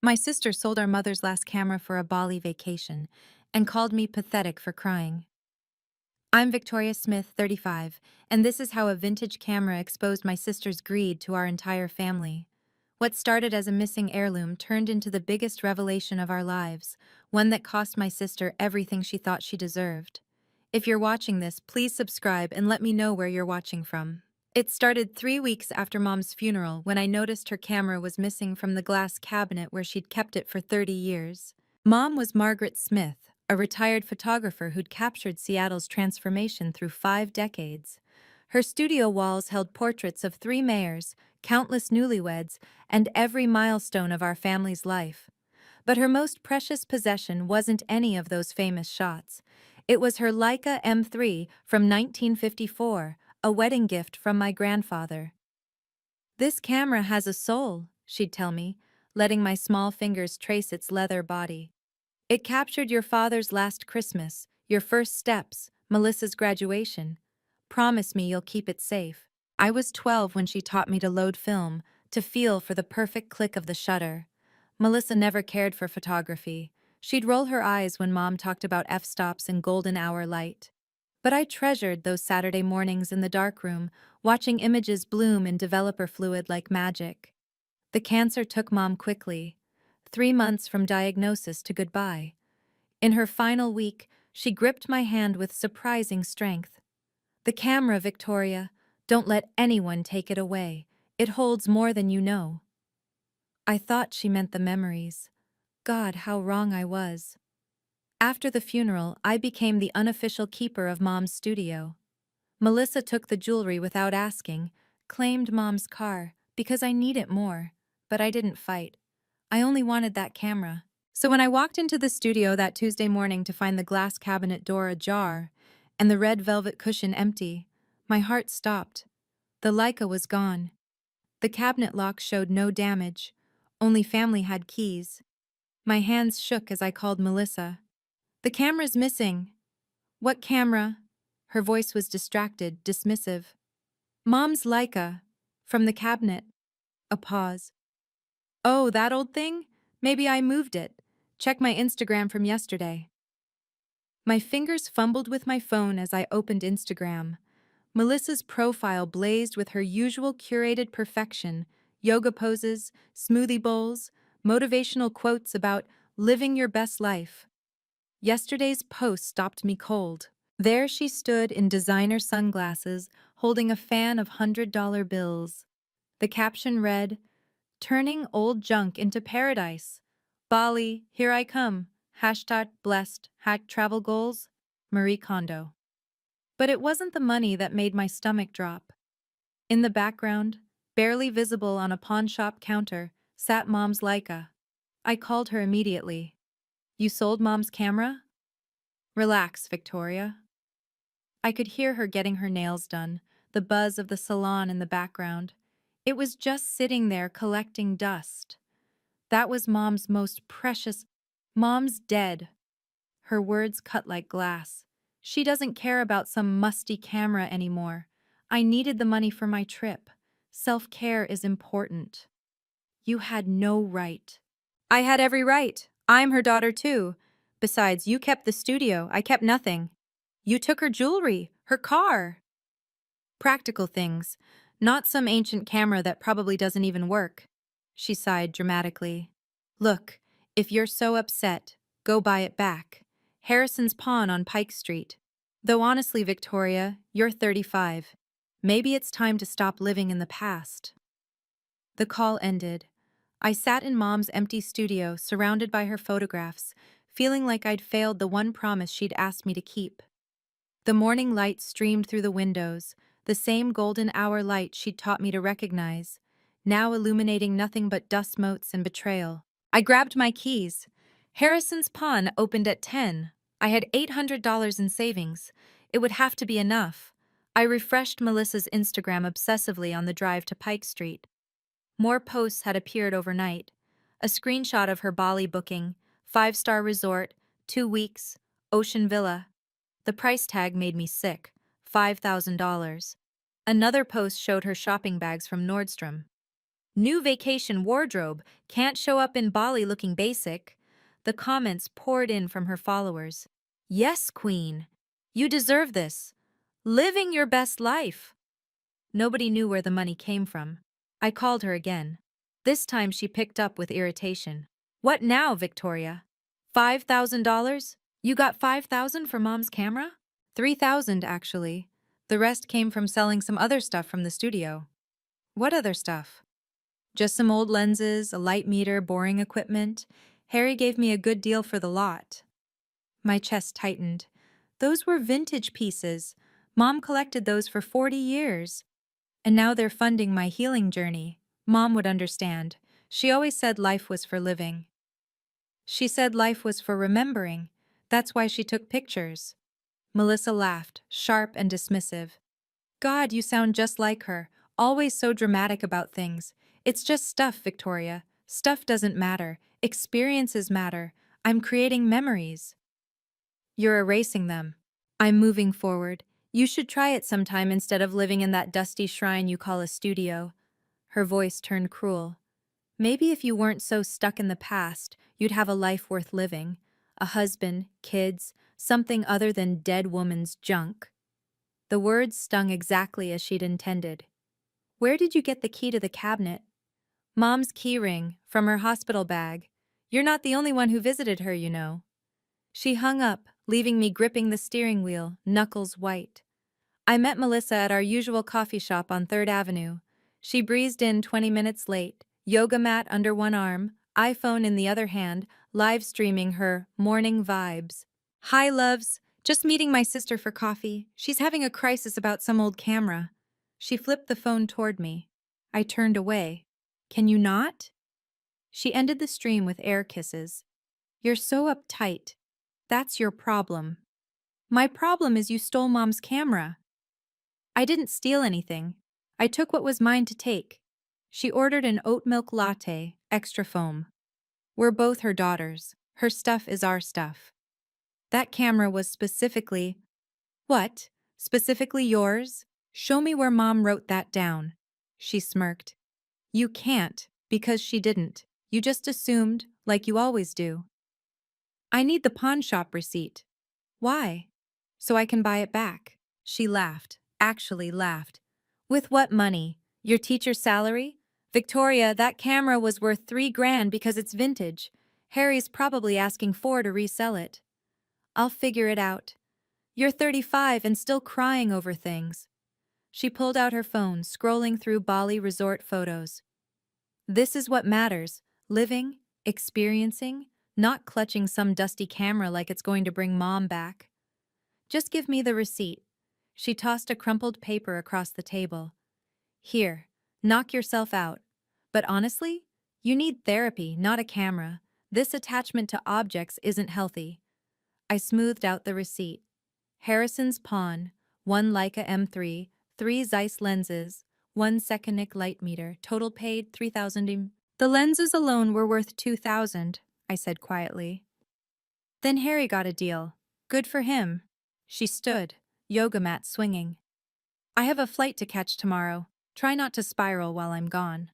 My sister sold our mother's last camera for a Bali vacation and called me pathetic for crying. I'm Victoria Smith, 35, and this is how a vintage camera exposed my sister's greed to our entire family. What started as a missing heirloom turned into the biggest revelation of our lives, one that cost my sister everything she thought she deserved. If you're watching this, please subscribe and let me know where you're watching from. It started 3 weeks after Mom's funeral when I noticed her camera was missing from the glass cabinet where she'd kept it for 30 years. Mom was Margaret Smith, a retired photographer who'd captured Seattle's transformation through 5 decades. Her studio walls held portraits of 3 mayors, countless newlyweds, and every milestone of our family's life. But her most precious possession wasn't any of those famous shots. It was her Leica M3 from 1954, a wedding gift from my grandfather. "This camera has a soul," she'd tell me, letting my small fingers trace its leather body. "It captured your father's last Christmas, your first steps, Melissa's graduation. Promise me you'll keep it safe." I was 12 when she taught me to load film, to feel for the perfect click of the shutter. Melissa never cared for photography. She'd roll her eyes when Mom talked about f-stops and golden hour light. But I treasured those Saturday mornings in the darkroom, watching images bloom in developer fluid like magic. The cancer took Mom quickly. 3 months from diagnosis to goodbye. In her final week, she gripped my hand with surprising strength. "The camera, Victoria. Don't let anyone take it away. It holds more than you know." I thought she meant the memories. God, how wrong I was. After the funeral, I became the unofficial keeper of Mom's studio. Melissa took the jewelry without asking, claimed Mom's car, because I need it more. But I didn't fight. I only wanted that camera. So when I walked into the studio that Tuesday morning to find the glass cabinet door ajar and the red velvet cushion empty, my heart stopped. The Leica was gone. The cabinet lock showed no damage. Only family had keys. My hands shook as I called Melissa. "The camera's missing." "What camera?" Her voice was distracted, dismissive. "Mom's Leica. From the cabinet." A pause. "Oh, that old thing? Maybe I moved it. Check my Instagram from yesterday." My fingers fumbled with my phone as I opened Instagram. Melissa's profile blazed with her usual curated perfection: yoga poses, smoothie bowls, motivational quotes about living your best life. Yesterday's post stopped me cold. There she stood in designer sunglasses, holding a fan of $100 bills. The caption read, "Turning old junk into paradise. Bali, here I come. Hashtag blessed. Hack travel goals. Marie Kondo." But it wasn't the money that made my stomach drop. In the background, barely visible on a pawn shop counter, sat Mom's Leica. I called her immediately. "You sold Mom's camera?" "Relax, Victoria." I could hear her getting her nails done, the buzz of the salon in the background. It was just sitting there collecting dust. That was Mom's most precious. "Mom's dead." Her words cut like glass. "She doesn't care about some musty camera anymore. I needed the money for my trip. Self-care is important." "You had no right." "I had every right. I'm her daughter too. Besides, you kept the studio. I kept nothing. You took her jewelry, her car." "Practical things, not some ancient camera that probably doesn't even work." She sighed dramatically. "Look, if you're so upset, go buy it back. Harrison's Pawn on Pike Street. Though honestly, Victoria, you're 35. Maybe it's time to stop living in the past." The call ended. I sat in Mom's empty studio, surrounded by her photographs, feeling like I'd failed the one promise she'd asked me to keep. The morning light streamed through the windows, the same golden hour light she'd taught me to recognize, now illuminating nothing but dust motes and betrayal. I grabbed my keys. Harrison's Pawn opened at 10. I had $800 in savings. It would have to be enough. I refreshed Melissa's Instagram obsessively on the drive to Pike Street. More posts had appeared overnight. A screenshot of her Bali booking, 5-star resort, 2 weeks, ocean villa. The price tag made me sick, $5,000. Another post showed her shopping bags from Nordstrom. New vacation wardrobe, can't show up in Bali looking basic. The comments poured in from her followers. Yes, queen. You deserve this. Living your best life. Nobody knew where the money came from. I called her again. This time she picked up with irritation. What now, Victoria? $5,000? You got 5,000 for mom's camera? 3,000, actually. The rest came from selling some other stuff from the studio. What other stuff? Just some old lenses, a light meter, boring equipment. Harry gave me a good deal for the lot. My chest tightened. Those were vintage pieces. Mom collected those for 40 years. And now they're funding my healing journey. Mom would understand. She always said life was for living. She said life was for remembering. That's why she took pictures. Melissa laughed, sharp and dismissive. God, you sound just like her, always so dramatic about things. It's just stuff, Victoria. Stuff doesn't matter. Experiences matter. I'm creating memories. You're erasing them. I'm moving forward. You should try it sometime instead of living in that dusty shrine you call a studio. Her voice turned cruel. Maybe if you weren't so stuck in the past, you'd have a life worth living. A husband, kids, something other than dead woman's junk. The words stung exactly as she'd intended. Where did you get the key to the cabinet? Mom's key ring, from her hospital bag. You're not the only one who visited her, you know. She hung up, leaving me gripping the steering wheel, knuckles white. I met Melissa at our usual coffee shop on 3rd Avenue. She breezed in 20 minutes late, yoga mat under one arm, iPhone in the other hand, live streaming her morning vibes. Hi, loves. Just meeting my sister for coffee. She's having a crisis about some old camera. She flipped the phone toward me. I turned away. Can you not? She ended the stream with air kisses. You're so uptight. That's your problem. My problem is you stole Mom's camera. I didn't steal anything. I took what was mine to take. She ordered an oat milk latte, extra foam. We're both her daughters. Her stuff is our stuff. That camera was specifically... What? Specifically yours? Show me where Mom wrote that down. She smirked. You can't, because she didn't. You just assumed, like you always do. I need the pawn shop receipt. Why? So I can buy it back. She laughed, actually laughed. With what money? Your teacher's salary? Victoria, that camera was worth $3,000 because it's vintage. Harry's probably asking $4,000 to resell it. I'll figure it out. You're 35 and still crying over things. She pulled out her phone, scrolling through Bali resort photos. This is what matters, living, experiencing, not clutching some dusty camera like it's going to bring Mom back. Just give me the receipt. She tossed a crumpled paper across the table. Here, knock yourself out. But honestly, you need therapy, not a camera. This attachment to objects isn't healthy. I smoothed out the receipt. Harrison's pawn, 1 Leica M3, 3 Zeiss lenses, 1 Sekenic light meter, total paid $3,000. The lenses alone were worth $2,000, I said quietly. Then Harry got a deal. Good for him. She stood, yoga mat swinging. I have a flight to catch tomorrow. Try not to spiral while I'm gone.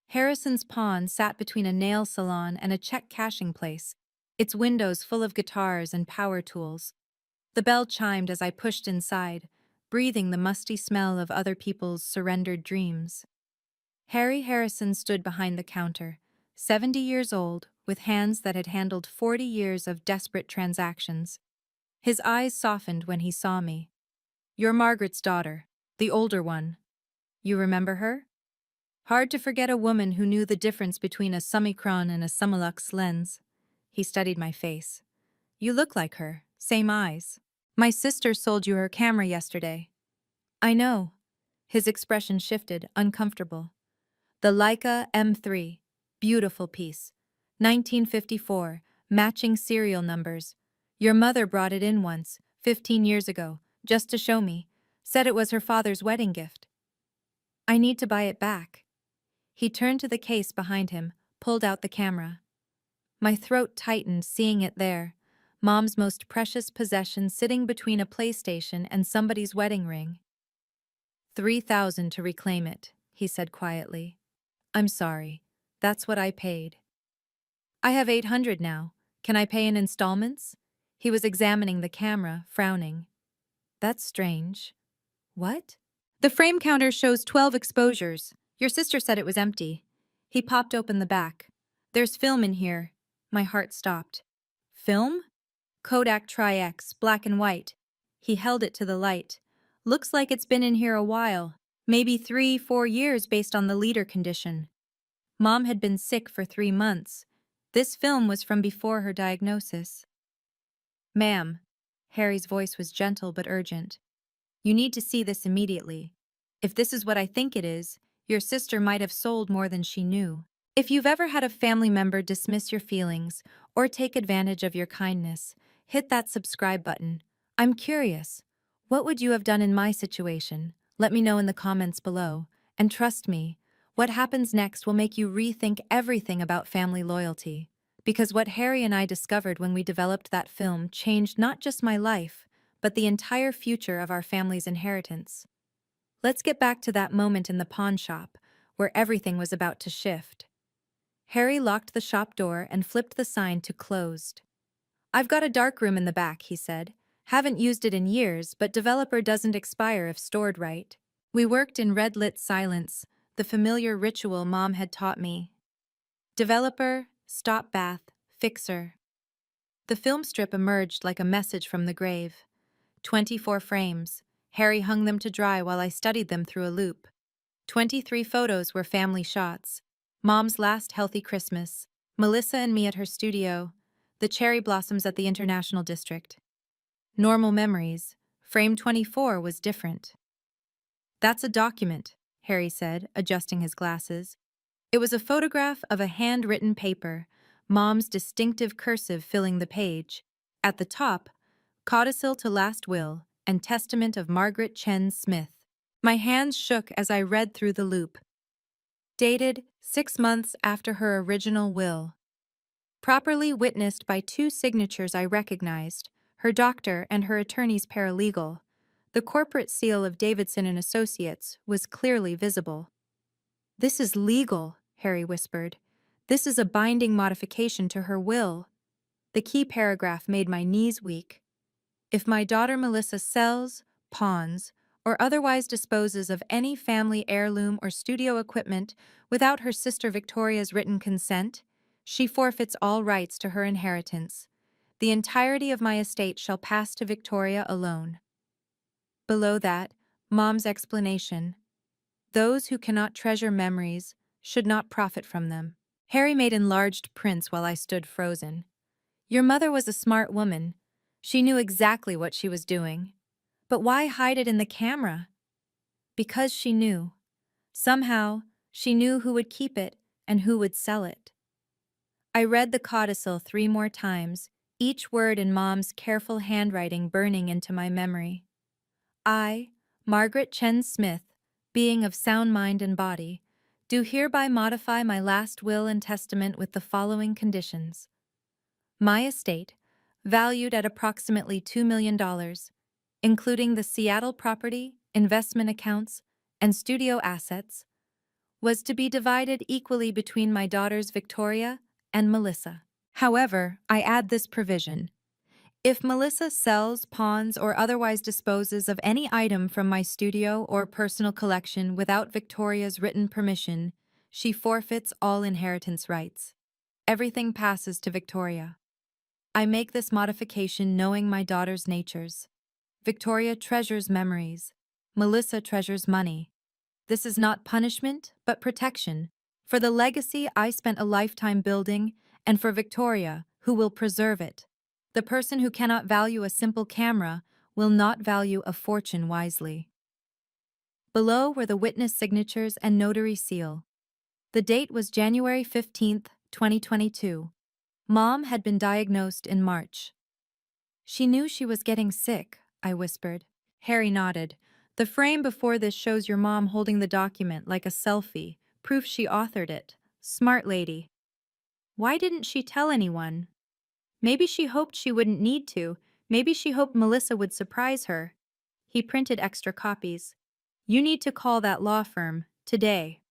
Harrison's pawn sat between a nail salon and a check cashing place, its windows full of guitars and power tools. The bell chimed as I pushed inside, breathing the musty smell of other people's surrendered dreams. Harry Harrison stood behind the counter, 70 years old, with hands that had handled 40 years of desperate transactions. His eyes softened when he saw me. You're Margaret's daughter, the older one. You remember her? Hard to forget a woman who knew the difference between a Summicron and a Summilux lens. He studied my face. You look like her, same eyes. My sister sold you her camera yesterday. I know. His expression shifted, uncomfortable. The Leica M3, beautiful piece. 1954, matching serial numbers. Your mother brought it in once, 15 years ago, just to show me. Said it was her father's wedding gift. I need to buy it back. He turned to the case behind him, pulled out the camera. My throat tightened seeing it there, Mom's most precious possession sitting between a PlayStation and somebody's wedding ring. $3,000 to reclaim it, he said quietly. I'm sorry. That's what I paid. I have 800 now. Can I pay in installments? He was examining the camera, frowning. That's strange. What? The frame counter shows 12 exposures. Your sister said it was empty. He popped open the back. There's film in here. My heart stopped. Film? Kodak Tri-X, black and white. He held it to the light. Looks like it's been in here a while. Maybe 3, 4 years based on the leader condition. Mom had been sick for 3 months. This film was from before her diagnosis. Ma'am. Harry's voice was gentle but urgent. You need to see this immediately. If this is what I think it is, your sister might have sold more than she knew. If you've ever had a family member dismiss your feelings or take advantage of your kindness, hit that subscribe button. I'm curious. What would you have done in my situation? Let me know in the comments below. And trust me, what happens next will make you rethink everything about family loyalty. Because what Harry and I discovered when we developed that film changed not just my life, but the entire future of our family's inheritance. Let's get back to that moment in the pawn shop, where everything was about to shift. Harry locked the shop door and flipped the sign to closed. I've got a dark room in the back, he said. Haven't used it in years, but developer doesn't expire if stored right. We worked in red-lit silence, the familiar ritual Mom had taught me. Developer, stop bath, fixer. The film strip emerged like a message from the grave. 24 frames. Harry hung them to dry while I studied them through a loop. 23 photos were family shots. Mom's last healthy Christmas, Melissa and me at her studio, the cherry blossoms at the International District. Normal memories. Frame 24 was different. That's a document, Harry said, adjusting his glasses. It was a photograph of a handwritten paper, Mom's distinctive cursive filling the page. At the top, Codicil to Last Will and Testament of Margaret Chen Smith. My hands shook as I read through the loop. Dated 6 months after her original will. Properly witnessed by 2 signatures I recognized, her doctor and her attorney's paralegal. The corporate seal of Davidson and Associates was clearly visible. This is legal, Harry whispered. This is a binding modification to her will. The key paragraph made my knees weak. If my daughter Melissa sells, pawns, or otherwise disposes of any family heirloom or studio equipment without her sister Victoria's written consent, she forfeits all rights to her inheritance. The entirety of my estate shall pass to Victoria alone. Below that, Mom's explanation. Those who cannot treasure memories should not profit from them. Harry made enlarged prints while I stood frozen. Your mother was a smart woman. She knew exactly what she was doing. But why hide it in the camera? Because she knew. Somehow, she knew who would keep it and who would sell it. I read the codicil 3 more times, each word in Mom's careful handwriting burning into my memory. I, Margaret Chen Smith, being of sound mind and body, do hereby modify my last will and testament with the following conditions. My estate, valued at approximately $2 million, including the Seattle property, investment accounts, and studio assets, was to be divided equally between my daughters Victoria and Melissa. However, I add this provision. If Melissa sells, pawns, or otherwise disposes of any item from my studio or personal collection without Victoria's written permission, she forfeits all inheritance rights. Everything passes to Victoria. I make this modification knowing my daughters' natures. Victoria treasures memories. Melissa treasures money. This is not punishment, but protection, for the legacy I spent a lifetime building, and for Victoria, who will preserve it. The person who cannot value a simple camera will not value a fortune wisely. Below were the witness signatures and notary seal. The date was January 15, 2022. Mom had been diagnosed in March. She knew she was getting sick, I whispered. Harry nodded. The frame before this shows your mom holding the document like a selfie, proof she authored it. Smart lady. Why didn't she tell anyone? Maybe she hoped she wouldn't need to. Maybe she hoped Melissa would surprise her. He printed extra copies. You need to call that law firm, today.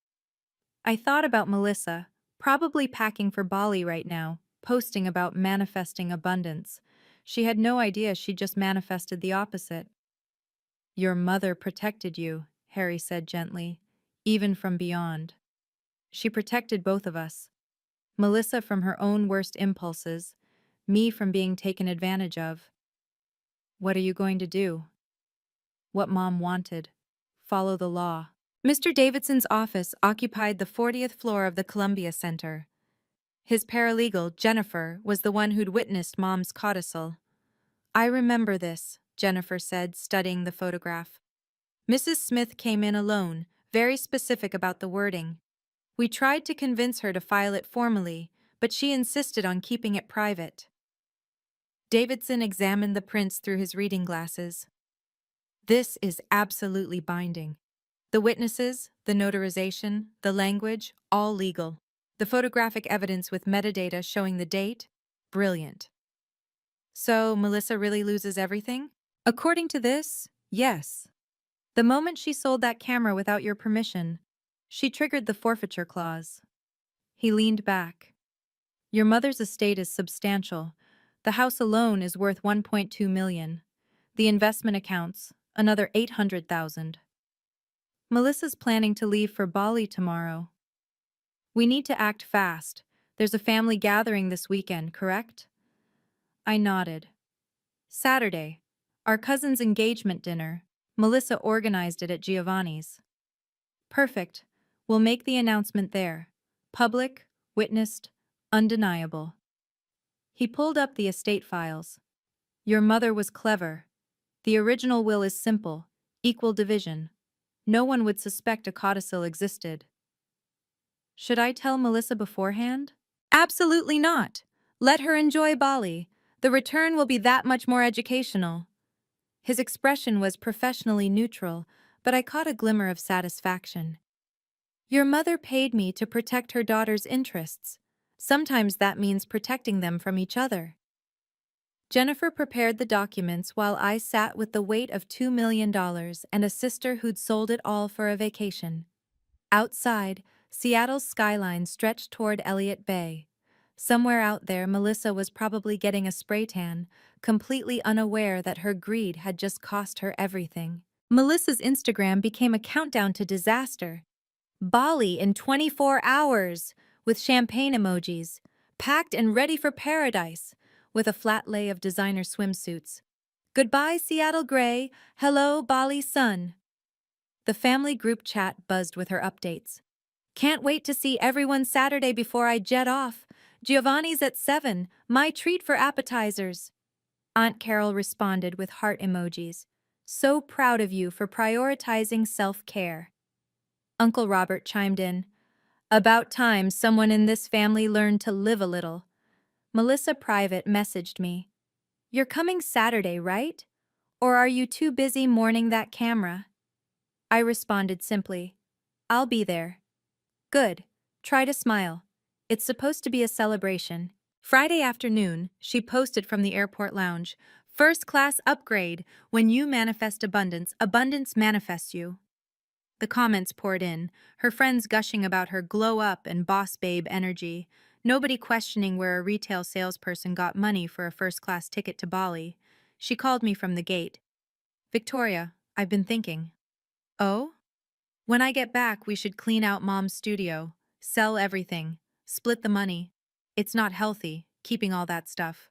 I thought about Melissa, probably packing for Bali right now, posting about manifesting abundance. She had no idea she just manifested the opposite. Your mother protected you, Harry said gently, even from beyond. She protected both of us. Melissa from her own worst impulses, me from being taken advantage of. What are you going to do? What Mom wanted. Follow the law. Mr. Davidson's office occupied the 40th floor of the Columbia Center. His paralegal, Jennifer, was the one who'd witnessed Mom's codicil. I remember this, Jennifer said, studying the photograph. Mrs. Smith came in alone, very specific about the wording. We tried to convince her to file it formally, but she insisted on keeping it private. Davidson examined the prints through his reading glasses. This is absolutely binding. The witnesses, the notarization, the language, all legal. The photographic evidence with metadata showing the date, brilliant. So, Melissa really loses everything? According to this, yes. The moment she sold that camera without your permission, she triggered the forfeiture clause. He leaned back. Your mother's estate is substantial. The house alone is worth $1.2 million. The investment accounts, another $800,000. Melissa's planning to leave for Bali tomorrow. We need to act fast. There's a family gathering this weekend, correct? I nodded. Saturday. Our cousin's engagement dinner. Melissa organized it at Giovanni's. Perfect. We'll make the announcement there. Public, witnessed, undeniable. He pulled up the estate files. Your mother was clever. The original will is simple, equal division. No one would suspect a codicil existed. Should I tell Melissa beforehand? Absolutely not. Let her enjoy Bali. The return will be that much more educational. His expression was professionally neutral, but I caught a glimmer of satisfaction. Your mother paid me to protect her daughter's interests. Sometimes that means protecting them from each other. Jennifer prepared the documents while I sat with the weight of $2 million and a sister who'd sold it all for a vacation. Outside, Seattle's skyline stretched toward Elliott Bay. Somewhere out there, Melissa was probably getting a spray tan, completely unaware that her greed had just cost her everything. Melissa's Instagram became a countdown to disaster. Bali in 24 hours, with champagne emojis, packed and ready for paradise, with a flat lay of designer swimsuits. Goodbye, Seattle Gray. Hello, Bali Sun. The family group chat buzzed with her updates. Can't wait to see everyone Saturday before I jet off. Giovanni's at 7, my treat for appetizers. Aunt Carol responded with heart emojis. So proud of you for prioritizing self-care. Uncle Robert chimed in. About time someone in this family learned to live a little. Melissa Private messaged me. You're coming Saturday, right? Or are you too busy mourning that camera? I responded simply, I'll be there. Good. Try to smile. It's supposed to be a celebration. Friday afternoon, she posted from the airport lounge. First class upgrade. When you manifest abundance, abundance manifests you. The comments poured in, her friends gushing about her glow up and boss babe energy, nobody questioning where a retail salesperson got money for a first class ticket to Bali. She called me from the gate. Victoria, I've been thinking. Oh? When I get back, we should clean out Mom's studio, sell everything, split the money. It's not healthy, keeping all that stuff.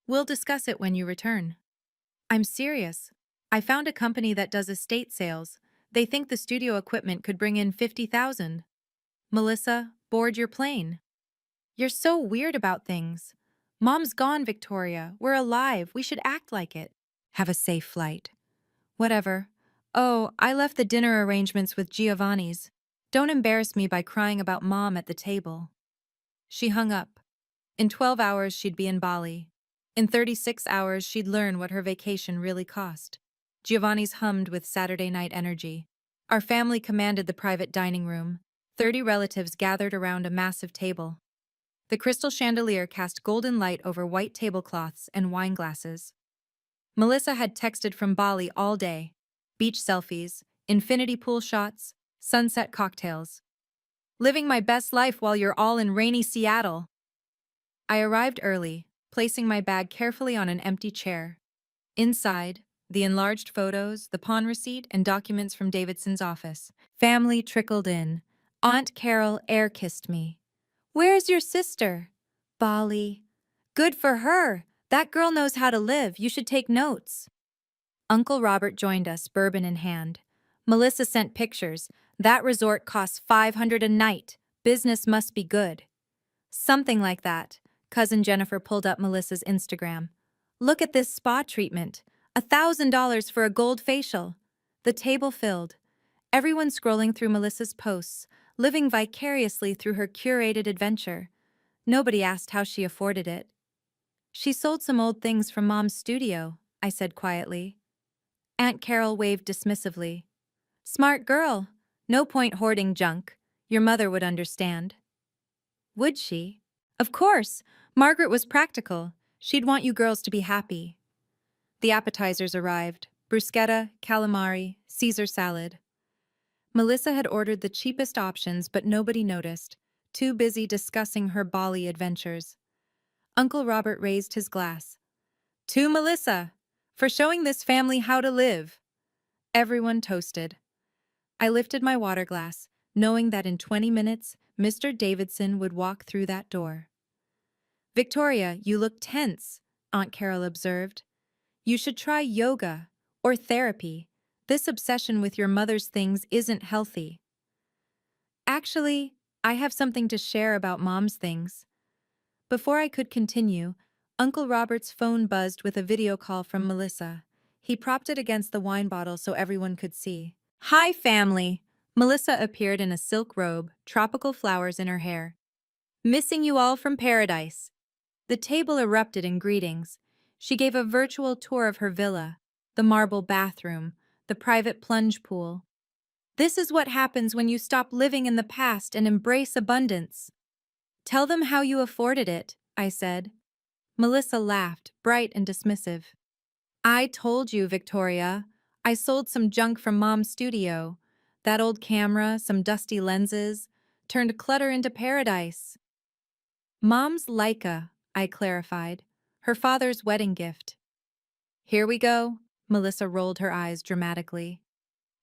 We'll discuss it when you return. I'm serious. I found a company that does estate sales. They think the studio equipment could bring in $50,000. Melissa, board your plane. You're so weird about things. Mom's gone, Victoria. We're alive. We should act like it. Have a safe flight. Whatever. Oh, I left the dinner arrangements with Giovanni's. Don't embarrass me by crying about Mom at the table. She hung up. In 12 hours, she'd be in Bali. In 36 hours, she'd learn what her vacation really cost. Giovanni's hummed with Saturday night energy. Our family commanded the private dining room. 30 relatives gathered around a massive table. The crystal chandelier cast golden light over white tablecloths and wine glasses. Melissa had texted from Bali all day. Beach selfies, infinity pool shots, sunset cocktails. Living my best life while you're all in rainy Seattle. I arrived early, placing my bag carefully on an empty chair. Inside, the enlarged photos, the pawn receipt, and documents from Davidson's office. Family trickled in. Aunt Carol air-kissed me. "Where's your sister?" "Bali." "Good for her. That girl knows how to live. You should take notes." Uncle Robert joined us, bourbon in hand. Melissa sent pictures. "That resort costs 500 a night. Business must be good." Something like that. Cousin Jennifer pulled up Melissa's Instagram. "Look at this spa treatment. $1,000 for a gold facial." The table filled. Everyone scrolling through Melissa's posts, living vicariously through her curated adventure. Nobody asked how she afforded it. "She sold some old things from Mom's studio," I said quietly. Aunt Carol waved dismissively. "Smart girl. No point hoarding junk. Your mother would understand." Would she? Of course. Margaret was practical. She'd want you girls to be happy. The appetizers arrived. Bruschetta, calamari, Caesar salad. Melissa had ordered the cheapest options, but nobody noticed, too busy discussing her Bali adventures. Uncle Robert raised his glass. "To Melissa, for showing this family how to live." Everyone toasted. I lifted my water glass, knowing that in 20 minutes, Mr. Davidson would walk through that door. "Victoria, you look tense," Aunt Carol observed. "You should try yoga or therapy. This obsession with your mother's things isn't healthy." "Actually, I have something to share about Mom's things." Before I could continue, Uncle Robert's phone buzzed with a video call from Melissa. He propped it against the wine bottle so everyone could see. "Hi, family." Melissa appeared in a silk robe, tropical flowers in her hair. "Missing you all from paradise." The table erupted in greetings. She gave a virtual tour of her villa, the marble bathroom, the private plunge pool. "This is what happens when you stop living in the past and embrace abundance." "Tell them how you afforded it," I said. Melissa laughed, bright and dismissive. "I told you, Victoria. I sold some junk from Mom's studio. That old camera, some dusty lenses, turned clutter into paradise." "Mom's Leica," I clarified. "Her father's wedding gift." "Here we go." Melissa rolled her eyes dramatically.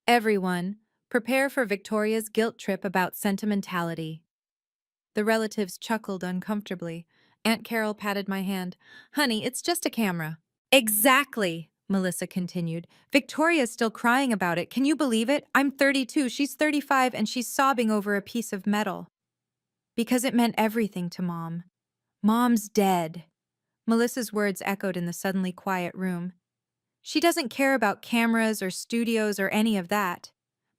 "Everyone, prepare for Victoria's guilt trip about sentimentality." The relatives chuckled uncomfortably. Aunt Carol patted my hand. "Honey, it's just a camera." "Exactly," Melissa continued. "Victoria's still crying about it. Can you believe it? I'm 32, she's 35, and she's sobbing over a piece of metal." "Because it meant everything to Mom." "Mom's dead." Melissa's words echoed in the suddenly quiet room. "She doesn't care about cameras or studios or any of that.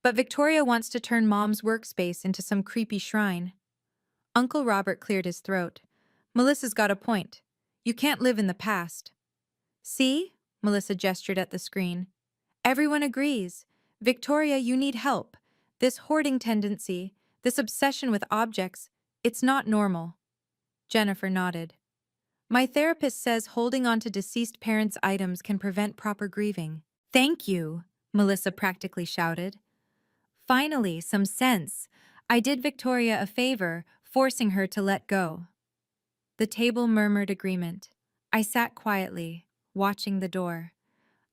But Victoria wants to turn Mom's workspace into some creepy shrine." Uncle Robert cleared his throat. "Melissa's got a point. You can't live in the past." "See?" Melissa gestured at the screen. "Everyone agrees. Victoria, you need help. This hoarding tendency, this obsession with objects, it's not normal." Jennifer nodded. "My therapist says holding on to deceased parents' items can prevent proper grieving." "Thank you," Melissa practically shouted. Finally, some sense. I did Victoria a favor, forcing her to let go. The table murmured agreement. I sat quietly, watching the door.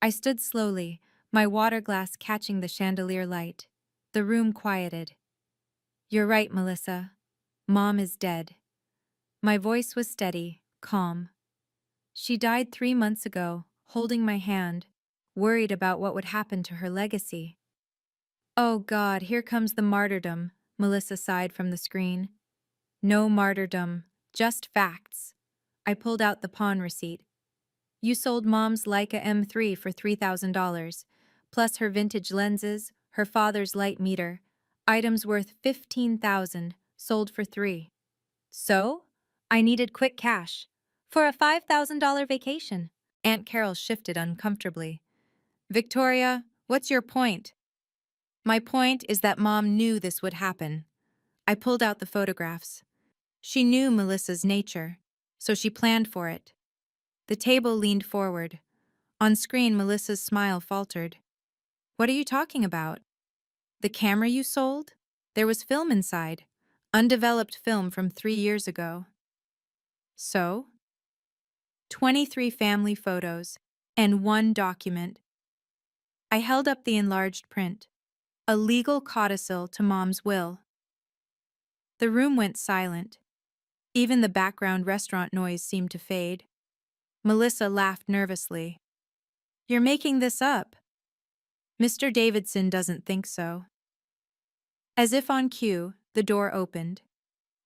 I stood slowly, my water glass catching the chandelier light. The room quieted. "You're right, Melissa. Mom is dead." My voice was steady, calm. "She died 3 months ago, holding my hand, worried about what would happen to her legacy." "Oh God, here comes the martyrdom," Melissa sighed from the screen. "No martyrdom, just facts." I pulled out the pawn receipt. "You sold Mom's Leica M3 for $3,000, plus her vintage lenses, her father's light meter, items worth $15,000, sold for $3. So? I needed quick cash. For a $5,000 vacation." Aunt Carol shifted uncomfortably. "Victoria, what's your point?" "My point is that Mom knew this would happen." I pulled out the photographs. She knew Melissa's nature, so she planned for it. The table leaned forward. On screen, Melissa's smile faltered. "What are you talking about?" "The camera you sold? There was film inside. Undeveloped film from 3 years ago. So? 23 family photos and one document. I held up the enlarged print. A legal codicil to Mom's will. The room went silent. Even the background restaurant noise seemed to fade. Melissa laughed nervously. You're making this up. Mr. Davidson doesn't think so. As if on cue, the door opened.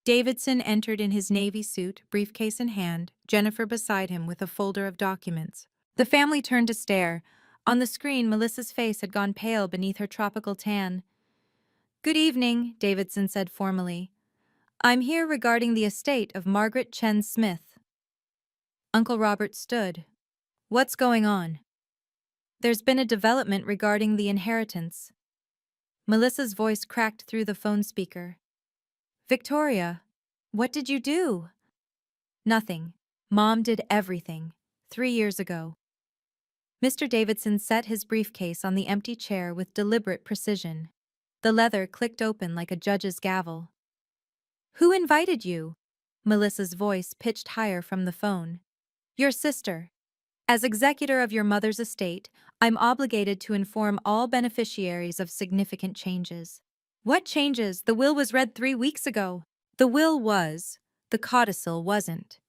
Davidson entered in his navy suit, briefcase in hand, Jennifer beside him with a folder of documents. The family turned to stare. On the screen, Melissa's face had gone pale beneath her tropical tan. Good evening, Davidson said formally. I'm here regarding the estate of Margaret Chen Smith. Uncle Robert stood. What's going on? There's been a development regarding the inheritance. Melissa's voice cracked through the phone speaker. Victoria, what did you do? Nothing. Mom did everything. 3 years ago. Mr. Davidson set his briefcase on the empty chair with deliberate precision. The leather clicked open like a judge's gavel. Who invited you? Melissa's voice pitched higher from the phone. Your sister. As executor of your mother's estate, I'm obligated to inform all beneficiaries of significant changes. What changes? The will was read 3 weeks ago. The will was. The codicil wasn't.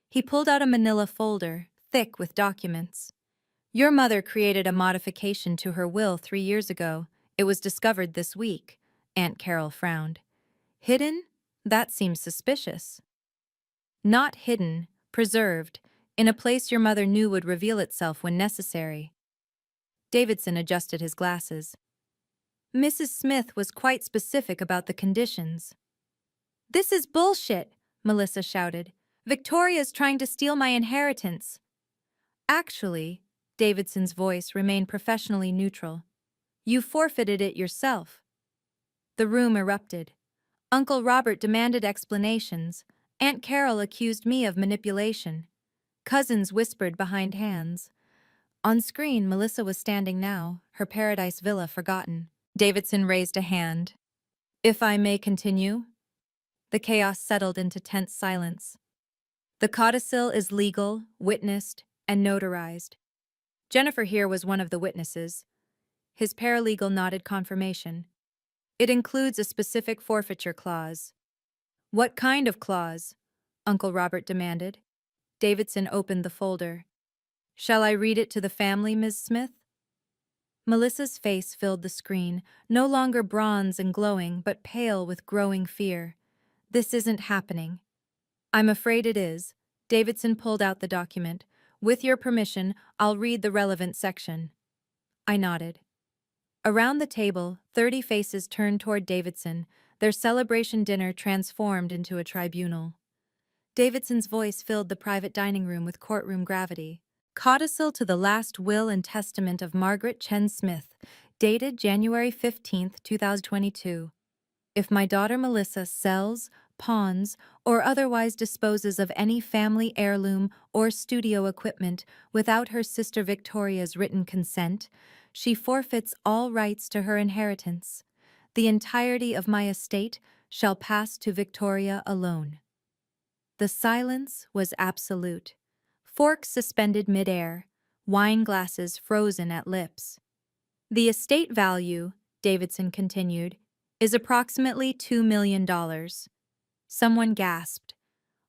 He pulled out a manila folder, thick with documents. Your mother created a modification to her will 3 years ago. It was discovered this week. Aunt Carol frowned. Hidden? That seems suspicious. Not hidden, preserved, in a place your mother knew would reveal itself when necessary. Davidson adjusted his glasses. Mrs. Smith was quite specific about the conditions. This is bullshit, Melissa shouted. Victoria's trying to steal my inheritance. Actually, Davidson's voice remained professionally neutral. You forfeited it yourself. The room erupted. Uncle Robert demanded explanations. Aunt Carol accused me of manipulation. Cousins whispered behind hands. On screen, Melissa was standing now, her paradise villa forgotten. Davidson raised a hand. If I may continue? The chaos settled into tense silence. The codicil is legal, witnessed, and notarized. Jennifer here was one of the witnesses. His paralegal nodded confirmation. It includes a specific forfeiture clause. What kind of clause? Uncle Robert demanded. Davidson opened the folder. Shall I read it to the family, Ms. Smith? Melissa's face filled the screen, no longer bronze and glowing, but pale with growing fear. This isn't happening. I'm afraid it is. Davidson pulled out the document. With your permission, I'll read the relevant section. I nodded. Around the table, 30 faces turned toward Davidson, their celebration dinner transformed into a tribunal. Davidson's voice filled the private dining room with courtroom gravity. Codicil to the last will and testament of Margaret Chen Smith, dated January 15, 2022. If my daughter Melissa sells, pawns, or otherwise disposes of any family heirloom or studio equipment without her sister Victoria's written consent, she forfeits all rights to her inheritance. The entirety of my estate shall pass to Victoria alone. The silence was absolute. Forks suspended midair, wine glasses frozen at lips. The estate value, Davidson continued, is approximately $2 million. Someone gasped.